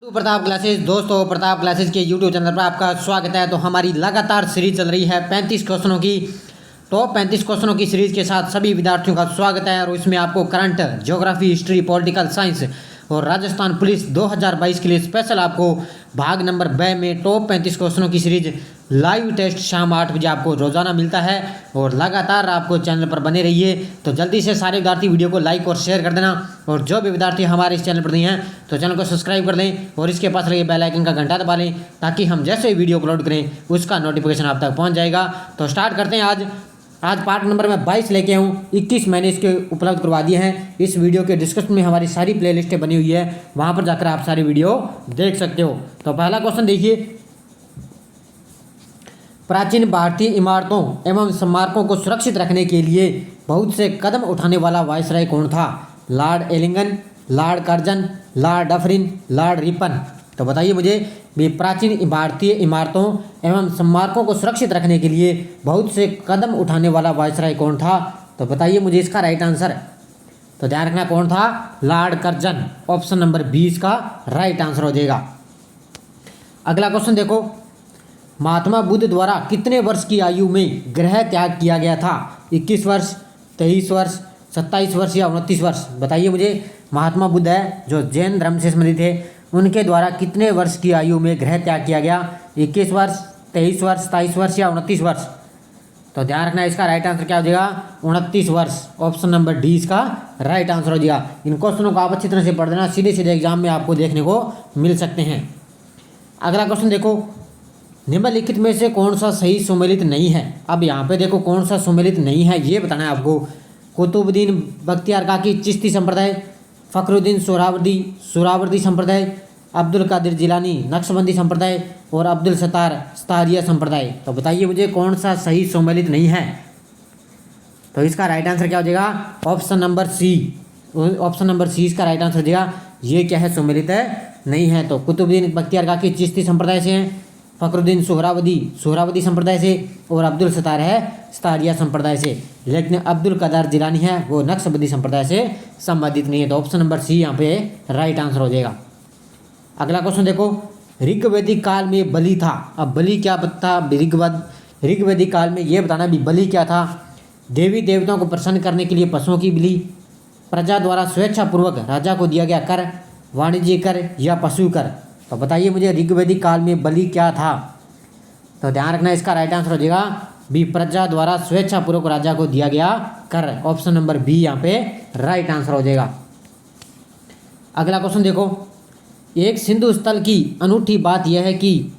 Pratap classes. दोस्तों, Pratap classes के YouTube channel पर आपका स्वागत है। तो हमारी लगातार सीरीज चल रही है 35 क्वेश्चनों की। टॉप 35 क्वेश्चनों की सीरीज के साथ सभी विद्यार्थियों का स्वागत है। और इसमें आपको current, geography, history, political science और राजस्थान पुलिस 2022 के लिए स्पेशल आपको भाग नंबर 2 में टॉप 35 क्वेश्चनों की सीरीज लाइव टेस्ट शाम 8 बजे आपको रोजाना मिलता है। और लगातार आपको चैनल पर बने रहिए। तो जल्दी से सारे विद्यार्थी वीडियो को लाइक और शेयर कर देना। और जो भी विद्यार्थी हमारे इस चैनल पर नहीं हैं तो चैनल को सब्सक्राइब कर दें और इसके पास लगे बेल आइकन का घंटा दबा लें, ताकि हम जैसे ही वीडियो अपलोड करें उसका नोटिफिकेशन आप तक पहुंच जाएगा। तो स्टार्ट करते हैं। आज पार्ट नंबर मैं 22 लेके आऊँ। 21 मैंने इसके उपलब्ध करवा दिए हैं। इस वीडियो के डिस्क्रिप्शन में हमारी सारी प्लेलिस्टें बनी हुई है, वहाँ पर जाकर आप सारी वीडियो देख सकते हो। तो पहला क्वेश्चन देखिए, प्राचीन भारतीय इमारतों एवं स्मारकों को सुरक्षित रखने के लिए बहुत से कदम उठाने वाला वायसराय कौन था? Lord Elgin, Lord Curzon, Lord Dufferin, Lord Ripon. तो बताइए मुझे भी, प्राचीन भारतीय इमारतों एवं स्मारकों को सुरक्षित रखने के लिए बहुत से कदम उठाने वाला वायसराय कौन था? तो बताइए मुझे इसका राइट आंसर। तो ध्यान रखना कौन था? Lord Curzon. ऑप्शन नंबर 20 का राइट आंसर हो जाएगा। अगला क्वेश्चन देखो, महात्मा बुद्ध द्वारा कितने वर्ष की आयु में गृह त्याग किया गया था? 21 वर्ष, 23 वर्ष, 27 वर्ष या 29 वर्ष? बताइए मुझे। महात्मा बुद्ध है जो जैन धर्म से संबंधित थे, उनके द्वारा कितने वर्ष की आयु में गृह त्याग किया गया? 21 वर्ष, 23 वर्ष, 27 वर्ष या 29 वर्ष? तो ध्यान रखना इसका राइट आंसर क्या हो जाएगा? 29 वर्ष। ऑप्शन नंबर डी इसका राइट आंसर हो जाएगा। इन क्वेश्चनों को आप अच्छी तरह से पढ़ देना, सीधे सीधे एग्जाम में आपको देखने को मिल सकते हैं। अगला क्वेश्चन देखो, निम्नलिखित में से कौन सा सही सुमेलित नहीं है? अब यहाँ पे देखो कौन सा सुमेलित नहीं है ये बताना है आपको। कुतुबुद्दीन बख्तियार काकी चिश्ती संप्रदाय, फखरुद्दीन सोहरावर्दी संप्रदाय, अब्दुल कादिर जिलानी नक्शबंदी संप्रदाय और अब्दुल सत्तार स्तारिया संप्रदाय। तो बताइए मुझे कौन सा सही सुमेलित नहीं है? तो इसका राइट आंसर क्या हो जाएगा? Option number C. Option number C इसका राइट आंसर हो जाएगा। ये क्या है? सुमेलित है नहीं है। तो कुतुबुद्दीन बख्तियार काकी चिश्ती संप्रदाय से हैं, फखरुद्दीन सोहरावर्दी संप्रदाय से और अब्दुल सत्तार है स्तारिया संप्रदाय से। लेकिन अब्दुल कदर जिलानी है वो नक्शबंदी संप्रदाय से संबंधित नहीं है। तो ऑप्शन नंबर सी यहाँ पे राइट आंसर हो जाएगा। अगला क्वेश्चन देखो, ऋग्वैदिक काल में बलि था। अब बलि क्या था? ऋग्वैदिक काल में ये बताना भी बलि क्या था? देवी देवताओं को प्रसन्न करने के लिए पशुओं की बलि, प्रजा द्वारा स्वेच्छापूर्वक राजा को दिया गया कर, वाणिज्य कर या पशु कर? तो बताइए मुझे ऋग्वैदिक काल में बलि क्या था? तो ध्यान रखना इसका राइट आंसर हो जाएगा बी, प्रजा द्वारा स्वेच्छापूर्वक राजा को दिया गया कर। ऑप्शन नंबर बी यहाँ पे राइट आंसर हो जाएगा। अगला क्वेश्चन देखो, एक सिंधु स्थल की अनूठी बात यह है कि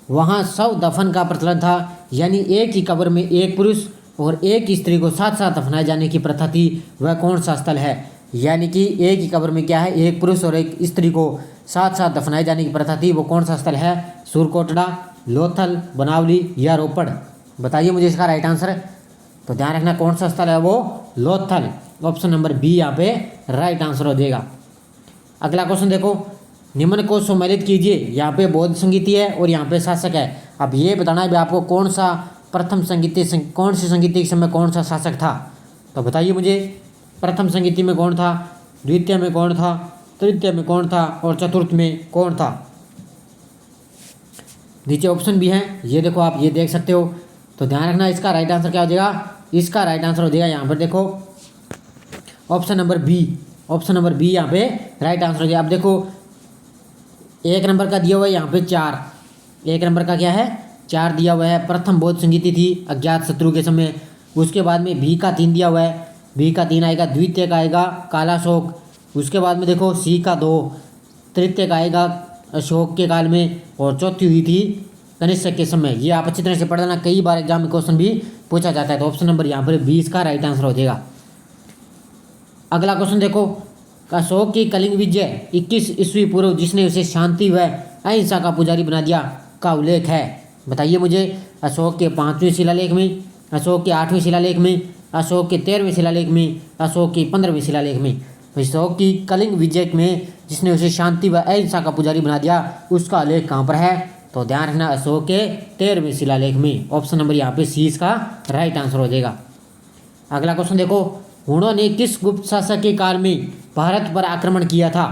वहाँ शव दफन का प्रचलन था, यानी एक ही कब्र में एक पुरुष और एक स्त्री को साथ साथ दफनाए जाने की प्रथा थी। वह कौन सा स्थल है? यानी कि एक ही कब्र में क्या है? एक पुरुष और एक स्त्री को साथ साथ दफनाए जाने की प्रथा थी। वो कौन सा स्थल है? सूरकोटड़ा, लोथल, बनावली या रोपड़? बताइए मुझे इसका राइट आंसर। तो ध्यान रखना कौन सा स्थल है? वो लोथल। ऑप्शन नंबर बी यहाँ पे राइट आंसर हो जाएगा। अगला क्वेश्चन देखो, निम्न को सम्मिलित कीजिए। यहाँ पे बौद्ध संगीति है और यहाँ पे शासक है। अब ये बताना है भी आपको कौन सा प्रथम संगीति, कौन सी संगीति के समय कौन सा शासक था? तो बताइए मुझे, प्रथम संगीति में कौन था, द्वितीय में कौन था, तृतीय में कौन था और चतुर्थ में कौन था? नीचे ऑप्शन भी हैं, ये देखो आप ये देख सकते हो। तो ध्यान रखना इसका राइट आंसर क्या हो जाएगा? इसका राइट आंसर हो जाएगा यहाँ पर देखो option number B. Option number B यहाँ पे राइट आंसर हो जाएगा। अब देखो एक नंबर का दिया हुआ है यहाँ पे 4। एक नंबर का क्या है? 4 दिया हुआ है। प्रथम बौद्ध संगीति थी अज्ञात शत्रु के समय। उसके बाद में बी का 3 दिया हुआ है, बी का 3 आएगा। द्वितीय का आएगा कालाशोक। उसके बाद में देखो सी का 2। तृतीय का आएगा अशोक के काल में और चौथी हुई थी कनिष्क के समय। ये आप अच्छी तरह से पढ़ लेना, कई बार एग्जाम में क्वेश्चन भी पूछा जाता है। तो ऑप्शन नंबर यहाँ पर 20 का राइट आंसर हो जाएगा। अगला क्वेश्चन देखो, अशोक की कलिंग विजय 21 ईस्वी पूर्व जिसने उसे शांति व अहिंसा का पुजारी बना दिया का उल्लेख है? बताइए मुझे। अशोक के 5वें शिलालेख में, अशोक के 8वें शिलालेख में, अशोक के 13वें शिलालेख में, अशोक के 15वें शिलालेख में? अशोक की कलिंग विजय में जिसने उसे शांति व अहिंसा का पुजारी बना दिया, उसका लेख कहाँ पर है? तो ध्यान रखना अशोक के 13वें शिलालेख में। ऑप्शन नंबर यहाँ पे सी इसका राइट आंसर हो जाएगा। अगला क्वेश्चन देखो, हुणों ने किस गुप्त शासक के काल में भारत पर आक्रमण किया था?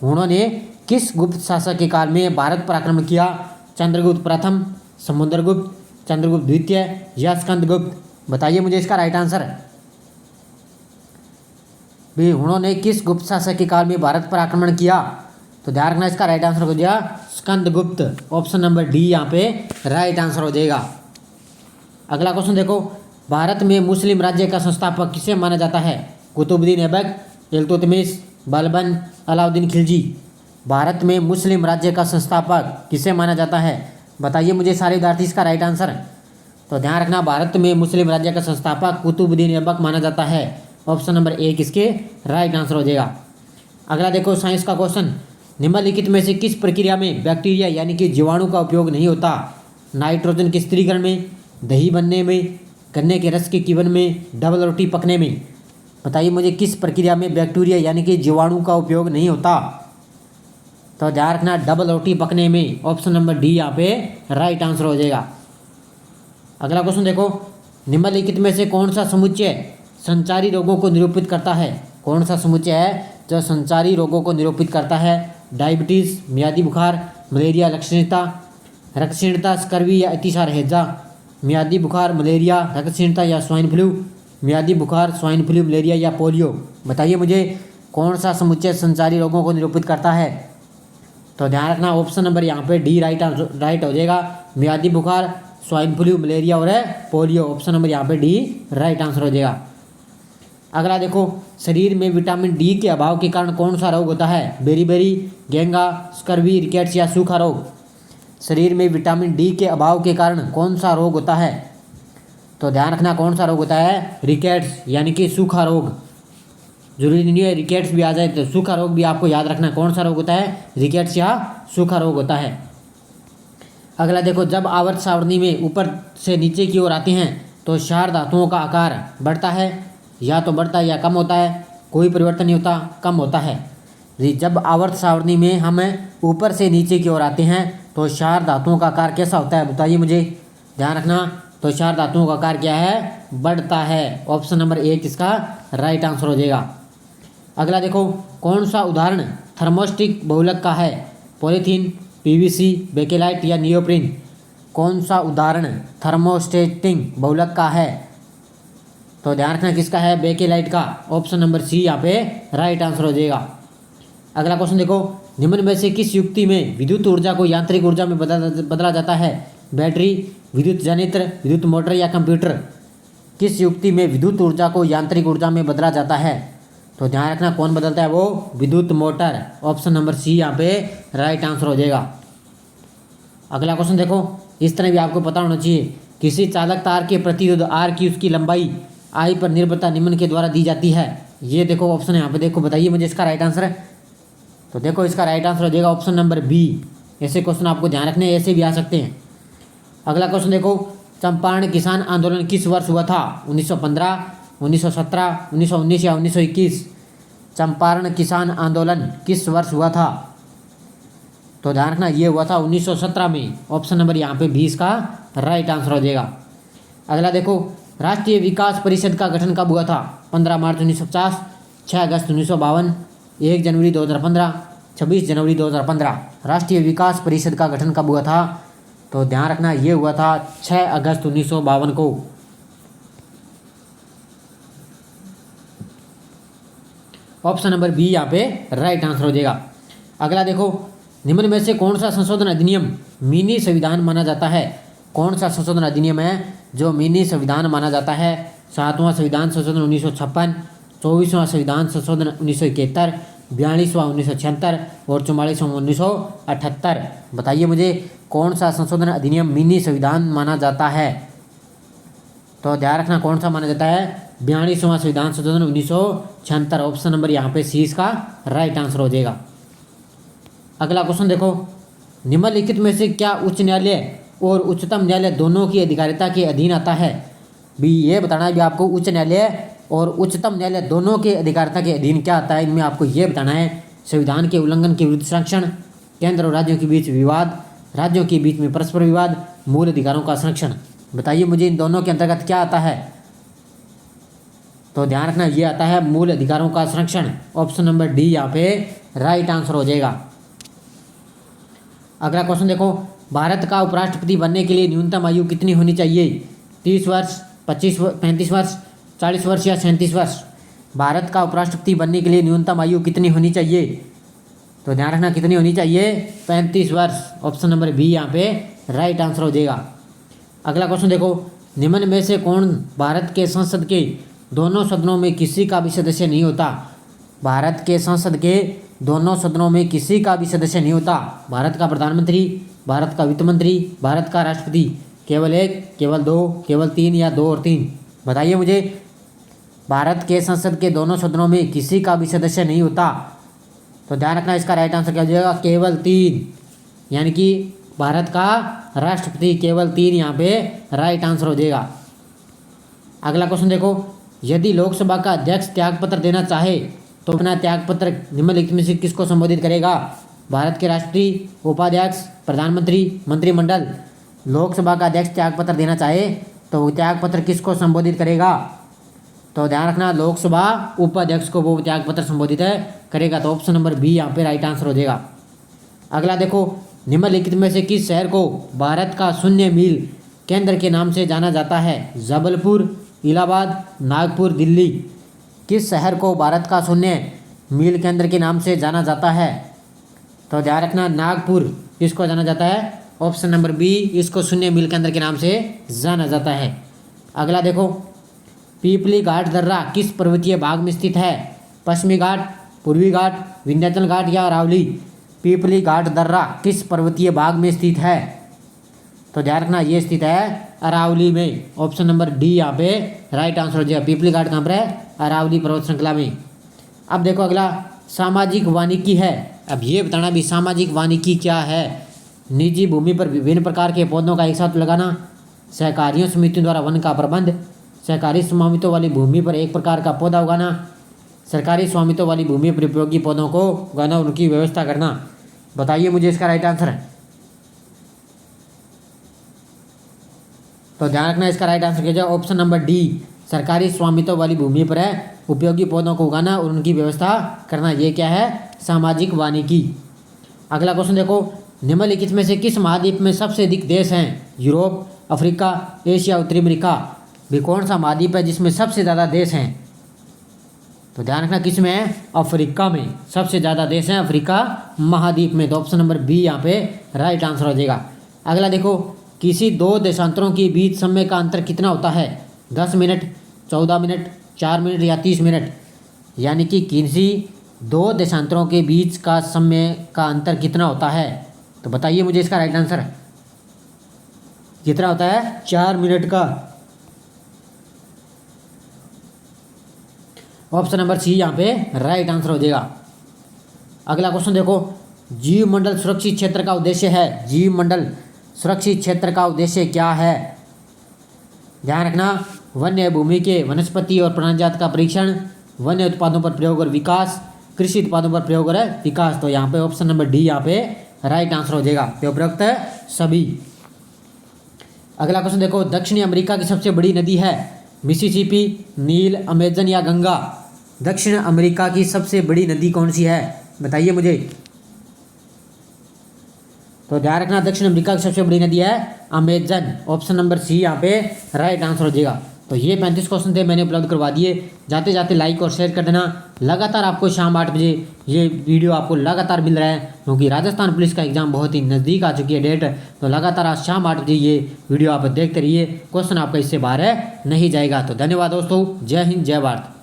हुणों ने किस गुप्त शासक के काल में भारत पर आक्रमण किया? चंद्रगुप्त प्रथम, समुद्रगुप्त, चंद्रगुप्त द्वितीय या स्कंदगुप्त? बताइए मुझे इसका राइट आंसर। भी उन्होंने किस गुप्त शासक के काल में भारत पर आक्रमण किया? तो ध्यान रखना, इसका राइट आंसर हो जाएगा स्कंदगुप्त। ऑप्शन नंबर डी यहाँ पे राइट आंसर हो जाएगा। अगला क्वेश्चन देखो, भारत में मुस्लिम राज्य का संस्थापक किसे माना जाता है? कुतुबुद्दीन ऐबक, इल्तुतमिश, बलबन, अलाउद्दीन खिलजी? भारत में मुस्लिम राज्य का संस्थापक किसे माना जाता है? बताइए मुझे सारे विद्यार्थी इसका राइट आंसर। तो ध्यान रखना, भारत में मुस्लिम राज्य का संस्थापक कुतुबुद्दीन ऐबक माना जाता है। ऑप्शन नंबर एक इसके राइट आंसर हो जाएगा। अगला देखो साइंस का क्वेश्चन, निम्नलिखित में से किस प्रक्रिया में बैक्टीरिया यानी कि जीवाणु का उपयोग नहीं होता? नाइट्रोजन के स्थिरीकरण में, दही बनने में, गन्ने के रस के कीवन में, डबल रोटी पकने में? बताइए मुझे किस प्रक्रिया में बैक्टीरिया यानी कि जीवाणु का उपयोग नहीं होता? तो ध्यान रखना, डबल रोटी पकने में। ऑप्शन नंबर डी यहाँ पे राइट आंसर हो जाएगा। अगला क्वेश्चन देखो, निम्नलिखित में से कौन सा समुच्चय संचारी रोगों को निरूपित करता है? कौन सा समुच्चय है जो संचारी रोगों को निरूपित करता है? डायबिटीज, मियादी बुखार, मलेरिया, रक्तहीनता, स्कर्वी या अतिसार हैजा? मियादी बुखार, मलेरिया, रक्तहीनता या स्वाइन फ्लू? मियादी बुखार, स्वाइन फ्लू, मलेरिया या पोलियो? बताइए मुझे कौन सा समुच्चय संचारी रोगों को निरूपित करता है? तो ध्यान रखना, ऑप्शन नंबर यहाँ पे डी राइट हो जाएगा। मियादी बुखार, स्वाइन फ्लू, मलेरिया और पोलियो। ऑप्शन नंबर यहाँ पे डी राइट आंसर हो जाएगा। अगला देखो, शरीर में विटामिन डी के अभाव के कारण कौन सा रोग होता है? बेरीबेरी, गेंगा, स्कर्वी, रिकेट्स या सूखा रोग? शरीर में विटामिन डी के अभाव के कारण कौन सा रोग होता है? तो ध्यान रखना, कौन सा रोग होता है? रिकेट्स यानी कि सूखा रोग। जरूरी नहीं है रिकेट्स भी आ जाए, तो सूखा रोग भी आपको याद रखना कौन सा रोग होता है? रिकेट्स या सूखा रोग होता है। अगला देखो, जब आवर्त सारणी में ऊपर से नीचे की ओर आते हैं तो क्षार धातुओं का आकार बढ़ता है, या तो बढ़ता है या कम होता है? कोई परिवर्तन नहीं होता, कम होता है। जब आवर्त सारणी में हम ऊपर से नीचे की ओर आते हैं तो क्षार धातुओं का आकार कैसा होता है? बताइए मुझे, ध्यान रखना। तो क्षार धातुओं का आकार क्या है? बढ़ता है। ऑप्शन नंबर एक इसका राइट आंसर हो जाएगा। अगला देखो, कौन सा उदाहरण थर्मोस्टिक बहुलक का है? पॉलीथीन, पीवीसी, बेकेलाइट या नियोप्रीन? कौन सा उदाहरण थर्मोस्टेटिक बहुलक का है? तो ध्यान रखना किसका है? बेकेलाइट का। ऑप्शन नंबर सी यहाँ पे राइट आंसर हो जाएगा। अगला क्वेश्चन देखो, निम्न में से किस युक्ति में विद्युत ऊर्जा को यांत्रिक ऊर्जा में बदला जाता है? बैटरी, विद्युत जनित्र, विद्युत मोटर या कंप्यूटर? किस युक्ति में विद्युत ऊर्जा को यांत्रिक ऊर्जा में बदला जाता है? तो ध्यान रखना, कौन बदलता है? वो विद्युत मोटर। ऑप्शन नंबर सी यहाँ पे राइट आंसर हो जाएगा। अगला क्वेश्चन देखो, इस तरह भी आपको पता होना चाहिए, किसी चालक तार के प्रतिरोध आर की उसकी लंबाई आई पर निर्भरता निम्न के द्वारा दी जाती है। ये देखो ऑप्शन यहाँ पे देखो, बताइए मुझे इसका राइट आंसर। तो देखो इसका राइट आंसर हो जाएगा ऑप्शन नंबर बी। ऐसे क्वेश्चन आपको ध्यान रखने, ऐसे भी आ सकते हैं। अगला क्वेश्चन देखो, चंपारण किसान आंदोलन किस वर्ष हुआ था? 1915, 1917, 1919 या 1921? चंपारण किसान आंदोलन किस वर्ष हुआ था? तो ध्यान रखना, ये हुआ था 1917 में। ऑप्शन नंबर यहाँ पे 20 का राइट आंसर हो जाएगा। अगला देखो, राष्ट्रीय विकास परिषद का गठन कब हुआ था? 15 मार्च 1950, 6 अगस्त 1952, 1 जनवरी 2015, 26 जनवरी 2015? राष्ट्रीय विकास परिषद का गठन कब हुआ था? तो ध्यान रखना, ये हुआ था 6 अगस्त 1952 को। ऑप्शन नंबर बी यहाँ पे राइट आंसर हो जाएगा। अगला देखो, निम्न में से कौन सा संशोधन अधिनियम मिनी संविधान माना जाता है? कौन सा संशोधन अधिनियम है जो मिनी संविधान माना जाता है? 7वां संविधान संशोधन 1956, 24वां संविधान संशोधन 1971, 42वां 1976 और 44वां 1978? बताइए मुझे कौन सा संशोधन अधिनियम मिनी संविधान माना जाता है? तो ध्यान रखना, कौन सा माना जाता है? 42वां संविधान संशोधन 1976। ऑप्शन नंबर यहाँ पे सी इसका राइट आंसर हो जाएगा। अगला क्वेश्चन देखो, निम्नलिखित में से क्या उच्च न्यायालय और उच्चतम न्यायालय दोनों की अधिकारिता के अधीन आता है? भी ये बताना है भी आपको, उच्च न्यायालय और उच्चतम न्यायालय दोनों के अधिकारिता के अधीन क्या आता है? इनमें आपको ये बताना है, संविधान के उल्लंघन के विरुद्ध संरक्षण, केंद्र और राज्यों के बीच विवाद, राज्यों के बीच में परस्पर विवाद, मूल अधिकारों का संरक्षण। बताइए मुझे इन दोनों के अंतर्गत क्या आता है? तो ध्यान रखना, ये आता है मूल अधिकारों का संरक्षण। ऑप्शन नंबर डी यहाँ पे राइट आंसर हो जाएगा। अगला क्वेश्चन देखो, भारत का उपराष्ट्रपति बनने के लिए न्यूनतम आयु कितनी होनी चाहिए? 30 वर्ष, 35 वर्ष, 40 वर्ष या 37 वर्ष? भारत का उपराष्ट्रपति बनने के लिए न्यूनतम आयु कितनी होनी चाहिए? तो ध्यान रखना कितनी होनी चाहिए? 35 वर्ष। ऑप्शन नंबर बी यहाँ पे राइट आंसर हो जाएगा। अगला क्वेश्चन देखो, निम्न में से कौन भारत के संसद के दोनों सदनों में किसी का भी सदस्य नहीं होता? भारत के संसद के दोनों सदनों में किसी का भी सदस्य नहीं होता। भारत का प्रधानमंत्री, भारत का वित्त मंत्री, भारत का राष्ट्रपति। केवल एक, केवल दो, केवल तीन या दो और तीन? बताइए मुझे। भारत के संसद के दोनों सदनों में किसी का भी सदस्य नहीं होता। तो ध्यान रखना इसका राइट आंसर क्या हो जाएगा? केवल तीन, यानी कि भारत का राष्ट्रपति केवल तीन यहाँ पे राइट आंसर हो जाएगा। अगला क्वेश्चन देखो, यदि लोकसभा का अध्यक्ष त्यागपत्र देना चाहे तो अपना त्यागपत्र निम्नलिखित में से किसको संबोधित करेगा? भारत के राष्ट्रपति, उपाध्यक्ष, प्रधानमंत्री, मंत्रिमंडल। लोकसभा का अध्यक्ष त्यागपत्र देना चाहे तो त्यागपत्र किसको संबोधित करेगा? तो ध्यान रखना लोकसभा उपाध्यक्ष को वो त्यागपत्र संबोधित करेगा। तो ऑप्शन नंबर बी यहाँ पे राइट आंसर हो जाएगा। अगला देखो, निम्नलिखित में से किस शहर को भारत का शून्य मील केंद्र के नाम से जाना जाता है? जबलपुर, इलाहाबाद, नागपुर, दिल्ली। किस शहर को भारत का शून्य मील केंद्र के नाम से जाना जाता है? तो ध्यान रखना नागपुर किसको जाना जाता है? ऑप्शन नंबर बी, इसको शून्य मील केंद्र के नाम से जाना जाता है। अगला देखो, पीपली घाट दर्रा किस पर्वतीय भाग में स्थित है? पश्चिमी घाट, पूर्वी घाट, विंध्याचल घाट या अरावली? पीपली घाट दर्रा किस पर्वतीय भाग में स्थित है? तो ध्यान रखना ये स्थित है अरावली में। ऑप्शन नंबर डी यहाँ पे राइट आंसर हो जाएगा। पीपली घाट कहाँ पर है? अरावली पर्वत श्रृंखला में। अब देखो अगला, सामाजिक वानिकी है। अब ये बताना भी सामाजिक वानिकी क्या है? निजी भूमि पर विभिन्न प्रकार के पौधों का एक साथ लगाना, सहकारियों समितियों द्वारा वन का प्रबंध, सहकारी स्वामित्व वाली भूमि पर एक प्रकार का पौधा उगाना, सरकारी स्वामित्व वाली भूमि पर उपयोगी पौधों को उगाना, उनकी व्यवस्था करना। बताइए मुझे इसका राइट आंसर है। तो ध्यान रखना इसका राइट आंसर क्या जाए? ऑप्शन नंबर डी, सरकारी स्वामित्व वाली भूमि पर है उपयोगी पौधों को उगाना और उनकी व्यवस्था करना। ये क्या है? सामाजिक वानिकी। अगला क्वेश्चन देखो, निम्नलिखित में से किस महाद्वीप में सबसे अधिक देश हैं? यूरोप, अफ्रीका, एशिया, उत्तरी अमेरिका। भी कौन सा महाद्वीप है जिसमें सबसे ज़्यादा देश हैं? तो ध्यान रखना किस में है? अफ्रीका में सबसे ज़्यादा देश हैं, अफ्रीका महाद्वीप में। तो ऑप्शन नंबर बी यहाँ पे राइट आंसर हो जाएगा। अगला देखो, किसी दो देशांतरों के बीच समय का अंतर कितना होता है? 10 मिनट, 14 मिनट, 4 मिनट या 30 मिनट? यानी कि किसी दो देशांतरों के बीच का समय का अंतर कितना होता है? तो बताइए मुझे इसका राइट आंसर कितना होता है? 4 मिनट का। ऑप्शन नंबर सी यहाँ पे राइट आंसर हो जाएगा। अगला क्वेश्चन देखो, जीव मंडल सुरक्षित क्षेत्र का उद्देश्य है। जीव मंडल सुरक्षित क्षेत्र का उद्देश्य क्या है? ध्यान रखना, वन्य भूमि के वनस्पति और प्राणीजात का परीक्षण, वन्य उत्पादों पर प्रयोग और विकास, कृषि उत्पादों पर प्रयोग और विकास। तो यहाँ पे ऑप्शन नंबर डी यहाँ पे राइट आंसर हो जाएगा। तो उपरोक्त सभी। अगला क्वेश्चन देखो, दक्षिणी अमेरिका की सबसे बड़ी नदी है? मिसिसिपी, नील, अमेजन या गंगा? दक्षिण अमेरिका की सबसे बड़ी नदी कौन सी है? बताइए मुझे। तो ध्यान रखना दक्षिण अमेरिका की सबसे बड़ी नदी है अमेजन। ऑप्शन नंबर सी यहाँ पे राइट आंसर हो जाएगा। तो ये 35 क्वेश्चन थे, मैंने उपलब्ध करवा दिए। जाते जाते लाइक और शेयर कर देना। लगातार आपको शाम 8 बजे ये वीडियो आपको लगातार मिल रहा है, क्योंकि राजस्थान पुलिस का एग्जाम बहुत ही नज़दीक आ चुकी है डेट। तो लगातार आज शाम 8 बजे ये वीडियो आप देखते रहिए। क्वेश्चन आपका इससे बाहर नहीं जाएगा। तो धन्यवाद दोस्तों, जय हिंद, जय भारत।